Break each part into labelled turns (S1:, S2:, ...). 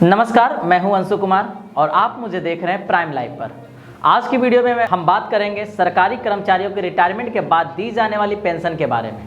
S1: नमस्कार, मैं हूं अंशु कुमार और आप मुझे देख रहे हैं प्राइम लाइव पर। आज की वीडियो में हम बात करेंगे सरकारी कर्मचारियों के रिटायरमेंट के बाद दी जाने वाली पेंशन के बारे में,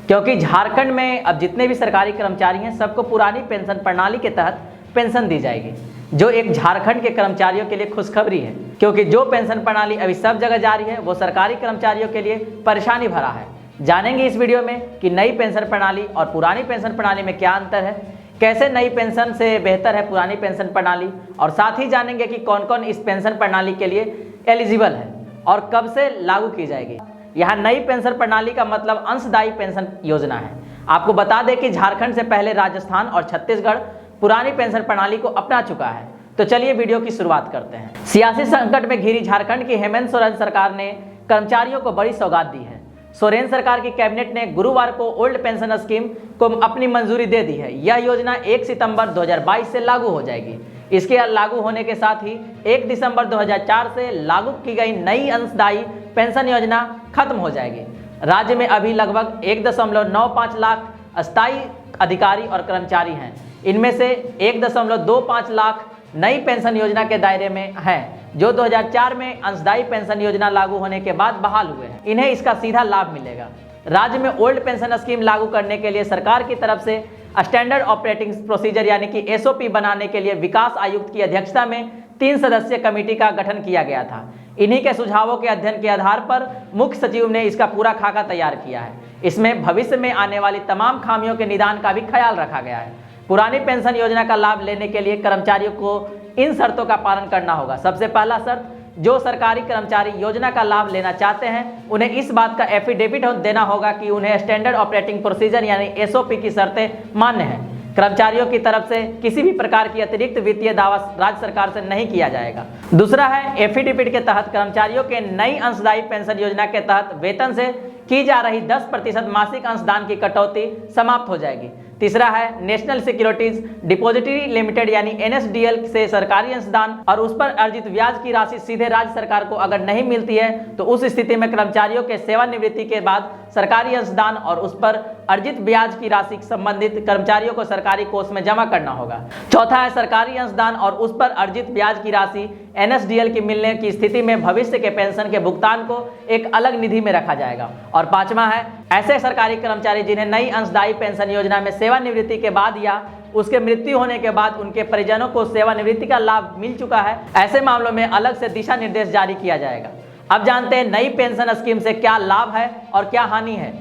S1: क्योंकि झारखंड में अब जितने भी सरकारी कर्मचारी हैं सबको पुरानी पेंशन प्रणाली के तहत पेंशन दी जाएगी, जो एक झारखंड के कर्मचारियों के लिए खुशखबरी है, क्योंकि जो पेंशन प्रणाली अभी सब जगह जारी है वो सरकारी कर्मचारियों के लिए परेशानी भरा है। जानेंगे इस वीडियो में कि नई पेंशन प्रणाली और पुरानी पेंशन प्रणाली में क्या अंतर है, कैसे नई पेंशन से बेहतर है पुरानी पेंशन प्रणाली, और साथ ही जानेंगे कि कौन कौन इस पेंशन प्रणाली के लिए एलिजिबल है और कब से लागू की जाएगी। यहाँ नई पेंशन प्रणाली का मतलब अंशदायी पेंशन योजना है। आपको बता दें कि झारखंड से पहले राजस्थान और छत्तीसगढ़ पुरानी पेंशन प्रणाली को अपना चुका है। तो चलिए वीडियो की शुरुआत करते हैं। सियासी संकट में घिरी झारखंड की हेमंत सोरेन सरकार ने कर्मचारियों को बड़ी सौगात दी है। सोरेन सरकार की कैबिनेट ने गुरुवार को ओल्ड पेंशन स्कीम को अपनी मंजूरी दे दी है। यह योजना 1 सितंबर 2022 से लागू हो जाएगी। इसके लागू होने के साथ ही 1 दिसंबर 2004 से लागू की गई नई अंशदायी पेंशन योजना खत्म हो जाएगी। राज्य में अभी लगभग 1.95 लाख अस्थायी अधिकारी और कर्मचारी हैं। इनमें से 1.25 लाख नई पेंशन योजना के दायरे में हैं, जो 2004 में अंशदायी पेंशन योजना लागू होने के बाद बहाल हुए हैं। इन्हें इसका सीधा लाभ मिलेगा। राज्य में ओल्ड पेंशन स्कीम लागू करने के लिए सरकार की तरफ से स्टैंडर्ड ऑपरेटिंग प्रोसीजर यानी कि एसओपी बनाने के लिए विकास आयुक्त की अध्यक्षता में 3 सदस्यीय कमेटी का गठन किया गया था। इन्हीं के सुझावों के अध्ययन के आधार पर मुख्य सचिव ने इसका पूरा खाका तैयार किया है। इसमें भविष्य में आने वाली तमाम खामियों के निदान का भी ख्याल रखा गया है। पुरानी पेंशन योजना का लाभ लेने के लिए कर्मचारियों को इन शर्तों का पालन करना होगा। सबसे पहला शर्त, जो सरकारी कर्मचारी योजना का लाभ लेना चाहते हैं उन्हें इस बात का एफिडेविट देना होगा कि उन्हें स्टैंडर्ड ऑपरेटिंग प्रोसीजर यानी एसओपी की शर्तें मान्य हैं। कर्मचारियों की तरफ से किसी भी प्रकार की अतिरिक्त वित्तीय दावा राज्य सरकार से नहीं किया जाएगा। दूसरा है, एफिडेविट के तहत कर्मचारियों के नई अंशदायी पेंशन योजना के तहत वेतन से की जा रही 10% मासिक अंशदान की कटौती समाप्त हो जाएगी। तीसरा है, नेशनल सिक्योरिटीज डिपॉजिटरी लिमिटेड यानी एनएसडीएल से सरकारी अंशदान और उस पर अर्जित ब्याज की राशि सीधे राज्य सरकार को अगर नहीं मिलती है तो उस स्थिति में कर्मचारियों के सेवानिवृत्ति के बाद सरकारी अंशदान और उस पर अर्जित ब्याज की राशि संबंधित कर्मचारियों को सरकारी कोष में जमा करना होगा। चौथा है, सरकारी अंशदान और उस पर अर्जित ब्याज की राशि एनएसडीएल की मिलने की स्थिति में भविष्य के पेंशन के भुगतान को एक अलग निधि में रखा जाएगा। और पांचवा है, ऐसे सरकारी कर्मचारी जिन्हें नई अंशदायी पेंशन योजना में सेवानिवृत्ति के बाद या उसके मृत्यु होने के बाद उनके परिजनों को सेवानिवृत्ति का लाभ मिल चुका है, ऐसे मामलों में अलग से दिशा निर्देश जारी किया जाएगा। अब जानते हैं नई पेंशन स्कीम से क्या लाभ है और क्या हानि है,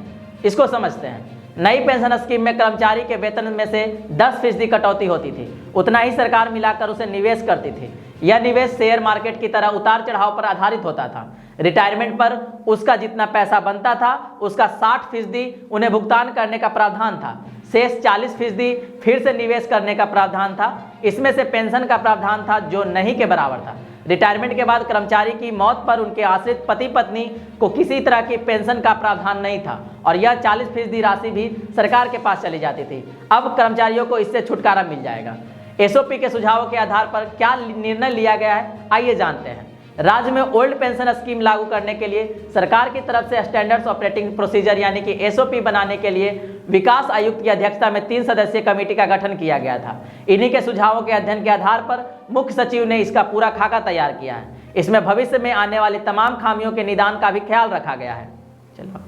S1: इसको समझते हैं। नई पेंशन स्कीम में कर्मचारी के वेतन में से 10% कटौती होती थी। उतना ही सरकार मिलाकर उसे निवेश करती थी। यह निवेश शेयर मार्केट की तरह उतार चढ़ाव पर आधारित होता था। रिटायरमेंट पर उसका जितना पैसा बनता था उसका 60% उन्हें भुगतान करने का प्रावधान था। शेष 40% फिर से निवेश करने का प्रावधान था। इसमें से पेंशन का प्रावधान था जो नहीं के बराबर था। रिटायरमेंट के बाद कर्मचारी की मौत पर उनके आश्रित पति पत्नी को किसी तरह की पेंशन का प्रावधान नहीं था और यह 40% राशि भी सरकार के पास चली जाती थी। अब कर्मचारियों को इससे छुटकारा मिल जाएगा। एसओपी के सुझावों के आधार पर क्या निर्णय लिया गया है, आइए जानते हैं। राज्य में ओल्ड पेंशन स्कीम लागू करने के लिए सरकार की तरफ से स्टैंडर्ड्स ऑपरेटिंग प्रोसीजर यानी कि एसओपी बनाने के लिए विकास आयुक्त की अध्यक्षता में 3 सदस्यीय कमेटी का गठन किया गया था। इन्हीं के सुझावों के अध्ययन के आधार पर मुख्य सचिव ने इसका पूरा खाका तैयार किया है। इसमें भविष्य में आने वाली तमाम खामियों के निदान का भी ख्याल रखा गया है। चलो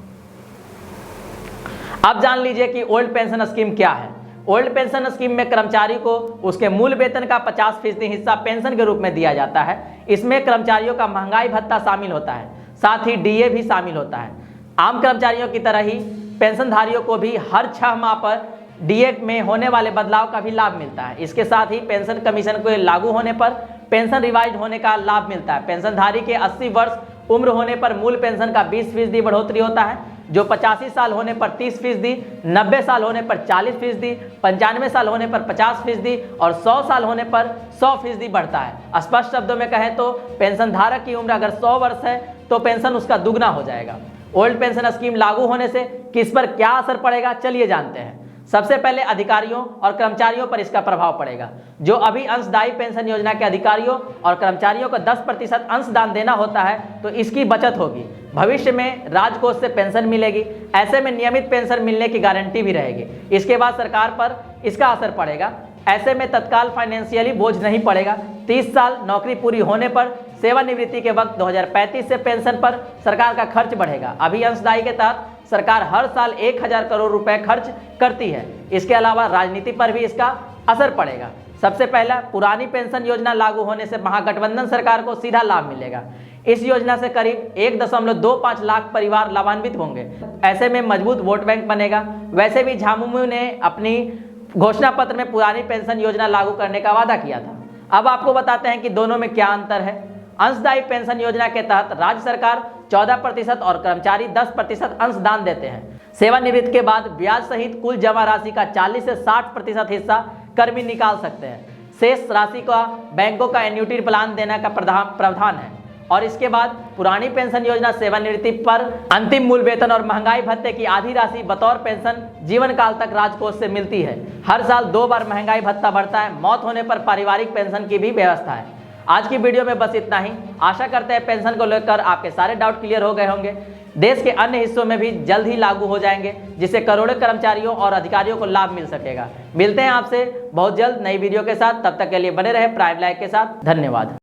S1: अब जान लीजिए कि ओल्ड पेंशन स्कीम क्या है। ओल्ड पेंशन स्कीम में कर्मचारी को उसके मूल वेतन का 50% हिस्सा पेंशन के रूप में दिया जाता है। इसमें कर्मचारियों का महंगाई भत्ता शामिल होता है, साथ ही डीए भी शामिल होता है। आम कर्मचारियों की तरह ही पेंशनधारियों को भी हर 6 माह पर डीए में होने वाले बदलाव का भी लाभ मिलता है। इसके साथ ही पेंशन कमीशन को लागू होने पर पेंशन रिवाइज होने का लाभ मिलता है। पेंशनधारी के 80 वर्ष उम्र होने पर मूल पेंशन का 20% बढ़ोतरी होता है, जो 85 साल होने पर 30%, 90 साल होने पर 40%, 95 साल होने पर 50% और 100 साल होने पर 100% बढ़ता है। स्पष्ट शब्दों में कहें तो पेंशन धारक की उम्र अगर 100 वर्ष है तो पेंशन उसका दुगना हो जाएगा। ओल्ड पेंशन स्कीम लागू होने से किस पर क्या असर पड़ेगा, चलिए जानते हैं। सबसे पहले अधिकारियों और कर्मचारियों पर इसका प्रभाव पड़ेगा। जो अभी अंशदायी पेंशन योजना के अधिकारियों और कर्मचारियों को 10% अंशदान देना होता है तो इसकी बचत होगी। भविष्य में राजकोष से पेंशन मिलेगी। ऐसे में नियमित पेंशन मिलने की गारंटी भी रहेगी। इसके बाद सरकार पर इसका असर पड़ेगा। ऐसे में तत्काल फाइनेंशियली बोझ नहीं पड़ेगा। 30 साल नौकरी पूरी होने पर सेवानिवृत्ति के वक्त 2035 से पेंशन पर सरकार का खर्च बढ़ेगा। अभी अंशदायी के तहत सरकार हर साल 1000 करोड़ रुपए खर्च करती है। इसके अलावा राजनीति पर भी इसका असर पड़ेगा। सबसे पहला, पुरानी पेंशन योजना लागू होने से महागठबंधन सरकार को सीधा लाभ मिलेगा। इस योजना से करीब 1.25 लाख परिवार लाभान्वित होंगे। ऐसे में मजबूत वोट बैंक बनेगा। वैसे भी झामुमो ने अपनी घोषणा पत्र में पुरानी पेंशन योजना लागू करने का वादा किया था। अब आपको बताते हैं कि दोनों में क्या अंतर है। अंशदायी पेंशन योजना के तहत राज्य सरकार 14% और कर्मचारी 10% अंशदान देते हैं। सेवानिवृत्ति के बाद ब्याज सहित कुल जमा राशि का 40 से 60% हिस्सा कर्मी निकाल सकते हैं। शेष राशि का बैंकों का एन्युटी प्लान देने का प्रावधान है। और इसके बाद पुरानी पेंशन योजना सेवानिवृत्ति पर अंतिम मूल वेतन और महंगाई भत्ते की आधी राशि बतौर पेंशन जीवन काल तक राजकोष से मिलती है। हर साल 2 बार महंगाई भत्ता बढ़ता है। मौत होने पर पारिवारिक पेंशन की भी व्यवस्था है। आज की वीडियो में बस इतना ही। आशा करते हैं पेंशन को लेकर आपके सारे डाउट क्लियर हो गए होंगे। देश के अन्य हिस्सों में भी जल्द ही लागू हो जाएंगे, जिससे करोड़ों कर्मचारियों और अधिकारियों को लाभ मिल सकेगा। मिलते हैं आपसे बहुत जल्द नई वीडियो के साथ। तब तक के लिए बने रहे प्राइम लाइव के साथ। धन्यवाद।